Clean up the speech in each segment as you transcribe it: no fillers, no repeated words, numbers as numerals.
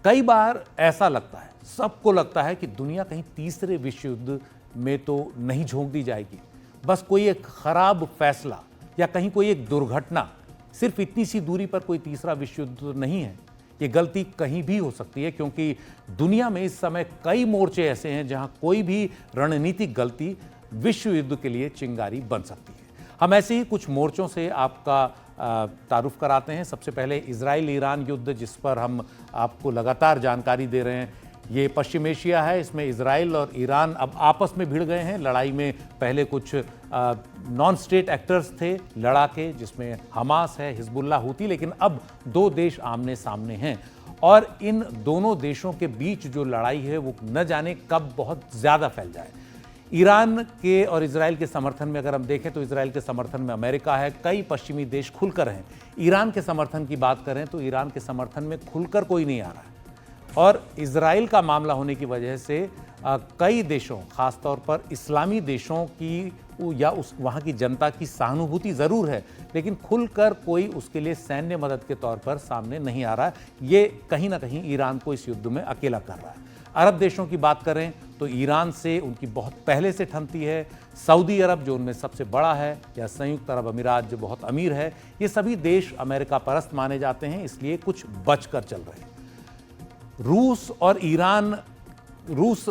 कई बार ऐसा लगता है, सबको लगता है कि दुनिया कहीं तीसरे विश्व युद्ध में तो नहीं झोंक दी जाएगी। बस कोई एक खराब फैसला या कहीं कोई एक दुर्घटना, सिर्फ इतनी सी दूरी पर कोई तीसरा विश्व युद्ध तो नहीं है। ये गलती कहीं भी हो सकती है, क्योंकि दुनिया में इस समय कई मोर्चे ऐसे हैं जहां कोई भी रणनीतिक गलती विश्व युद्ध के लिए चिंगारी बन सकती है। हम ऐसे ही कुछ मोर्चों से आपका तारुफ कराते हैं। सबसे पहले इजराइल ईरान युद्ध, जिस पर हम आपको लगातार जानकारी दे रहे हैं। ये पश्चिम एशिया है, इसमें इजराइल और ईरान अब आपस में भिड़ गए हैं। लड़ाई में पहले कुछ नॉन स्टेट एक्टर्स थे लड़ाके, जिसमें हमास है, हिजबुल्लाह, हूती, लेकिन अब दो देश आमने सामने हैं और इन दोनों देशों के बीच जो लड़ाई है वो न जाने कब बहुत ज़्यादा फैल जाए। ईरान के और इजराइल के समर्थन में अगर हम देखें तो इजराइल के समर्थन में अमेरिका है, कई पश्चिमी देश खुलकर हैं। ईरान के समर्थन की बात करें तो ईरान के समर्थन में खुलकर कोई नहीं आ रहा है। और इजराइल का मामला होने की वजह से कई देशों, खासतौर पर इस्लामी देशों की या वहाँ की जनता की सहानुभूति ज़रूर है, लेकिन खुलकर कोई उसके लिए सैन्य मदद के तौर पर सामने नहीं आ रहा है। ये कहीं ना कहीं ईरान को इस युद्ध में अकेला कर रहा है। अरब देशों की बात करें तो ईरान से उनकी बहुत पहले से ठनती है। सऊदी अरब जो उनमें सबसे बड़ा है, या संयुक्त अरब अमीरात जो बहुत अमीर है, ये सभी देश अमेरिका परस्त माने जाते हैं, इसलिए कुछ बचकर चल रहे हैं। रूस और ईरान, रूस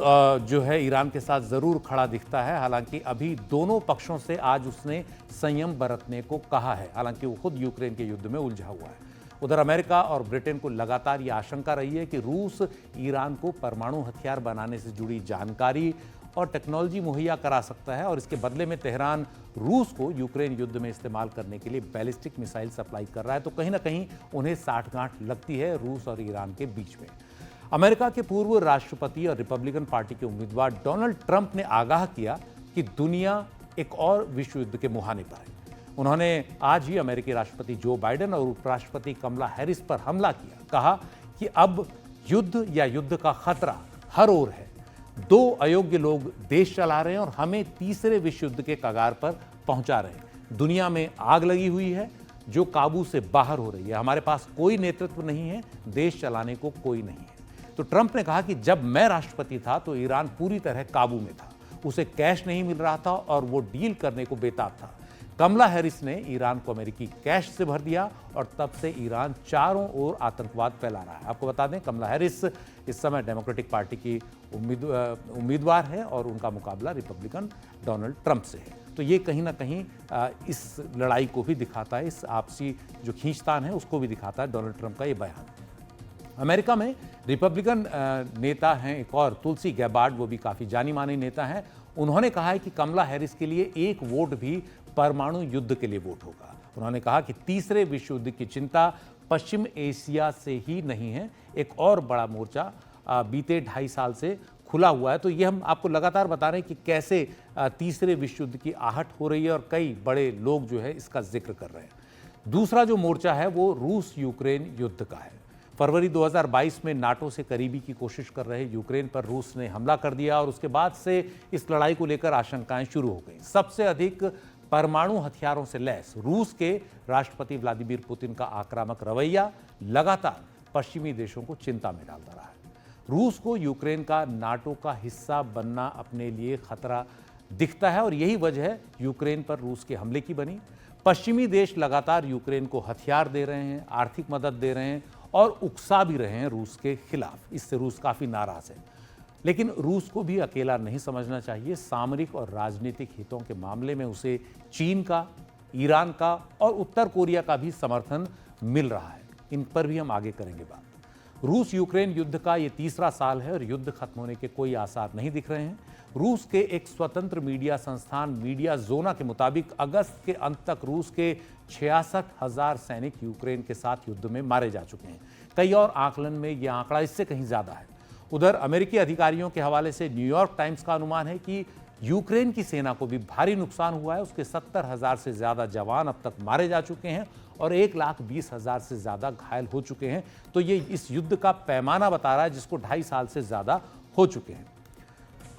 जो है ईरान के साथ ज़रूर खड़ा दिखता है, हालांकि अभी दोनों पक्षों से आज उसने संयम बरतने को कहा है, हालांकि वो खुद यूक्रेन के युद्ध में उलझा हुआ है। उधर अमेरिका और ब्रिटेन को लगातार ये आशंका रही है कि रूस ईरान को परमाणु हथियार बनाने से जुड़ी जानकारी और टेक्नोलॉजी मुहैया करा सकता है और इसके बदले में तेहरान रूस को यूक्रेन युद्ध में इस्तेमाल करने के लिए बैलिस्टिक मिसाइल सप्लाई कर रहा है। तो कहीं ना कहीं उन्हें साठगांठ लगती है रूस और ईरान के बीच में। अमेरिका के पूर्व राष्ट्रपति और रिपब्लिकन पार्टी के उम्मीदवार डोनाल्ड ट्रंप ने आगाह किया कि दुनिया एक और विश्व युद्ध के मुहाने पर है। उन्होंने आज ही अमेरिकी राष्ट्रपति जो बाइडेन और उपराष्ट्रपति कमला हैरिस पर हमला किया, कहा कि अब युद्ध या युद्ध का खतरा हर ओर है। दो अयोग्य लोग देश चला रहे हैं और हमें तीसरे विश्व युद्ध के कगार पर पहुंचा रहे हैं। दुनिया में आग लगी हुई है जो काबू से बाहर हो रही है। हमारे पास कोई नेतृत्व नहीं है, देश चलाने को कोई नहीं है। तो ट्रंप ने कहा कि जब मैं राष्ट्रपति था तो ईरान पूरी तरह काबू में था, उसे कैश नहीं मिल रहा था और वो डील करने को बेताब था। कमला हैरिस ने ईरान को अमेरिकी कैश से भर दिया और तब से ईरान चारों ओर आतंकवाद फैला रहा है। आपको बता दें, कमला हैरिस इस समय डेमोक्रेटिक पार्टी की उम्मीदवार है और उनका मुकाबला रिपब्लिकन डोनाल्ड ट्रंप से है। तो ये कहीं ना कहीं इस लड़ाई को भी दिखाता है, इस आपसी जो खींचतान है उसको भी दिखाता है डोनाल्ड ट्रंप का ये बयान। अमेरिका में रिपब्लिकन नेता हैं एक और, तुलसी गैबार्ड, वो भी काफ़ी जानी मानी नेता हैं। उन्होंने कहा है कि कमला हैरिस के लिए एक वोट भी परमाणु युद्ध के लिए वोट होगा। उन्होंने कहा कि तीसरे विश्व युद्ध की चिंता पश्चिम एशिया से ही नहीं है, एक और बड़ा मोर्चा बीते 2.5 साल से खुला हुआ है। तो ये हम आपको लगातार बता रहे हैं कि कैसे तीसरे विश्व युद्ध की आहट हो रही है और कई बड़े लोग जो है इसका जिक्र कर रहे हैं। दूसरा जो मोर्चा है वो रूस यूक्रेन युद्ध का है। फरवरी 2022 में नाटो से करीबी की कोशिश कर रहे यूक्रेन पर रूस ने हमला कर दिया और उसके बाद से इस लड़ाई को लेकर आशंकाएं शुरू हो गई। सबसे अधिक परमाणु हथियारों से लैस रूस के राष्ट्रपति व्लादिमीर पुतिन का आक्रामक रवैया लगातार पश्चिमी देशों को चिंता में डालता रहा है। रूस को यूक्रेन का नाटो का हिस्सा बनना अपने लिए खतरा दिखता है और यही वजह है यूक्रेन पर रूस के हमले की बनी। पश्चिमी देश लगातार यूक्रेन को हथियार दे रहे हैं, आर्थिक मदद दे रहे हैं और उकसा भी रहे हैं रूस के खिलाफ। इससे रूस काफ़ी नाराज़ है, लेकिन रूस को भी अकेला नहीं समझना चाहिए। सामरिक और राजनीतिक हितों के मामले में उसे चीन का, ईरान का और उत्तर कोरिया का भी समर्थन मिल रहा है। इन पर भी हम आगे करेंगे बात। रूस यूक्रेन युद्ध का ये तीसरा साल है और युद्ध खत्म होने के कोई आसार नहीं दिख रहे हैं। रूस के एक स्वतंत्र मीडिया संस्थान मीडिया जोना के मुताबिक अगस्त के अंत तक रूस के 66,000 सैनिक यूक्रेन के साथ युद्ध में मारे जा चुके हैं। कई और आकलन में यह आंकड़ा इससे कहीं ज़्यादा है। उधर अमेरिकी अधिकारियों के हवाले से न्यूयॉर्क टाइम्स का अनुमान है कि यूक्रेन की सेना को भी भारी नुकसान हुआ है। उसके 70,000 से ज़्यादा जवान अब तक मारे जा चुके हैं और 1,20,000 से ज़्यादा घायल हो चुके हैं। तो ये इस युद्ध का पैमाना बता रहा है जिसको 2.5 साल से ज़्यादा हो चुके हैं।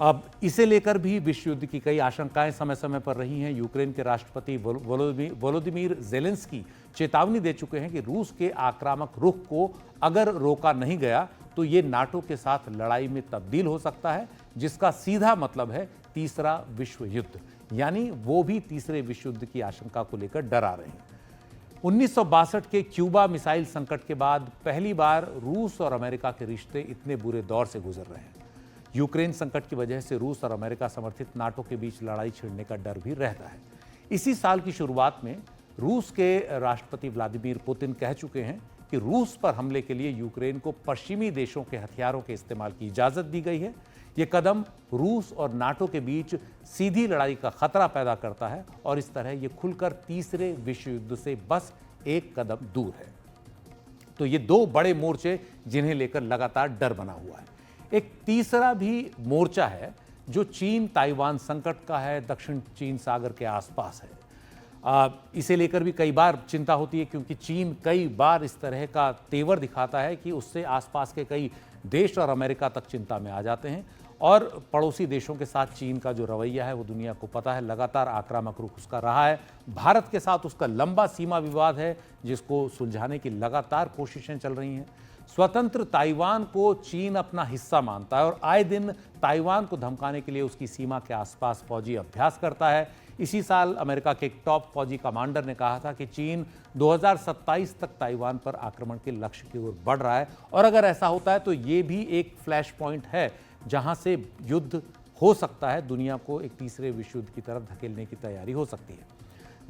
अब इसे लेकर भी विश्व युद्ध की कई आशंकाएं समय समय पर रही हैं। यूक्रेन के राष्ट्रपति वोलोदिमीर ज़ेलेंस्की चेतावनी दे चुके हैं कि रूस के आक्रामक रुख को अगर रोका नहीं गया तो ये नाटो के साथ लड़ाई में तब्दील हो सकता है, जिसका सीधा मतलब है तीसरा विश्व युद्ध, यानी वो भी तीसरे विश्व युद्ध की आशंका को लेकर डरा रहे हैं। 1962 के क्यूबा मिसाइल संकट के बाद पहली बार रूस और अमेरिका के रिश्ते इतने बुरे दौर से गुजर रहे हैं। यूक्रेन संकट की वजह से रूस और अमेरिका समर्थित नाटो के बीच लड़ाई छिड़ने का डर भी रहता है। इसी साल की शुरुआत में रूस के राष्ट्रपति व्लादिमीर पुतिन कह चुके हैं कि रूस पर हमले के लिए यूक्रेन को पश्चिमी देशों के हथियारों के इस्तेमाल की इजाजत दी गई है। यह कदम रूस और नाटो के बीच सीधी लड़ाई का खतरा पैदा करता है और इस तरह यह खुलकर तीसरे विश्व युद्ध से बस एक कदम दूर है। तो ये दो बड़े मोर्चे जिन्हें लेकर लगातार डर बना हुआ है। एक तीसरा भी मोर्चा है जो चीन ताइवान संकट का है, दक्षिण चीन सागर के आसपास है। इसे लेकर भी कई बार चिंता होती है, क्योंकि चीन कई बार इस तरह का तेवर दिखाता है कि उससे आसपास के कई देश और अमेरिका तक चिंता में आ जाते हैं। और पड़ोसी देशों के साथ चीन का जो रवैया है वो दुनिया को पता है, लगातार आक्रामक रुख उसका रहा है। भारत के साथ उसका लंबा सीमा विवाद है, जिसको सुलझाने की लगातार कोशिशें चल रही हैं। स्वतंत्र ताइवान को चीन अपना हिस्सा मानता है और आए दिन ताइवान को धमकाने के लिए उसकी सीमा के आसपास फौजी अभ्यास करता है। इसी साल अमेरिका के एक टॉप फौजी कमांडर ने कहा था कि चीन 2027 तक ताइवान पर आक्रमण के लक्ष्य की ओर बढ़ रहा है, और अगर ऐसा होता है तो ये भी एक फ्लैश पॉइंट है जहां से युद्ध हो सकता है, दुनिया को एक तीसरे विश्व युद्ध की तरफ धकेलने की तैयारी हो सकती है।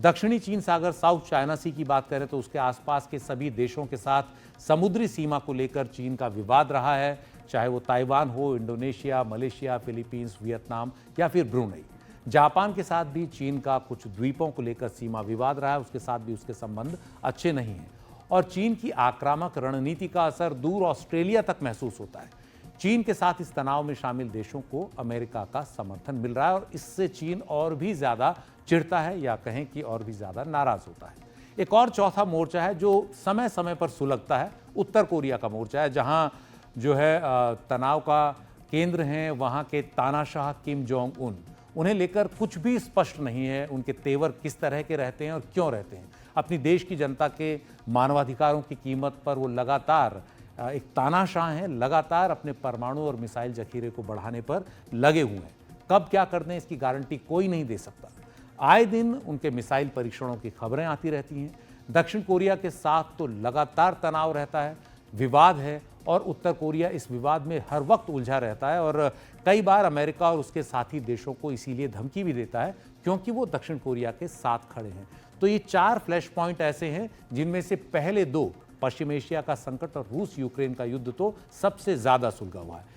दक्षिणी चीन सागर साउथ चाइना सी की बात करें तो उसके आसपास के सभी देशों के साथ समुद्री सीमा को लेकर चीन का विवाद रहा है, चाहे वो ताइवान हो, इंडोनेशिया, मलेशिया, फिलीपींस, वियतनाम या फिर ब्रुनेई। जापान के साथ भी चीन का कुछ द्वीपों को लेकर सीमा विवाद रहा है, उसके साथ भी उसके संबंध अच्छे नहीं हैं। और चीन की आक्रामक रणनीति का असर दूर ऑस्ट्रेलिया तक महसूस होता है। चीन के साथ इस तनाव में शामिल देशों को अमेरिका का समर्थन मिल रहा है और इससे चीन और भी ज्यादा चिढ़ता है, या कहें कि और भी ज्यादा नाराज होता है। एक और चौथा मोर्चा है जो समय समय पर सुलगता है, उत्तर कोरिया का मोर्चा है, जहां जो है तनाव का केंद्र हैं वहां के तानाशाह किम जोंग उन। उन्हें लेकर कुछ भी स्पष्ट नहीं है, उनके तेवर किस तरह के रहते हैं और क्यों रहते हैं। अपनी देश की जनता के मानवाधिकारों की कीमत पर वो लगातार एक तानाशाह हैं, लगातार अपने परमाणु और मिसाइल जखीरे को बढ़ाने पर लगे हुए हैं। कब क्या कर दें इसकी गारंटी कोई नहीं दे सकता। आए दिन उनके मिसाइल परीक्षणों की खबरें आती रहती हैं। दक्षिण कोरिया के साथ तो लगातार तनाव रहता है, विवाद है, और उत्तर कोरिया इस विवाद में हर वक्त उलझा रहता है और कई बार अमेरिका और उसके साथी देशों को इसीलिए धमकी भी देता है क्योंकि वो दक्षिण कोरिया के साथ खड़े हैं। तो ये चार फ्लैश पॉइंट ऐसे हैं जिनमें से पहले दो, पश्चिम एशिया का संकट और रूस यूक्रेन का युद्ध, तो सबसे ज्यादा सुलझा हुआ है।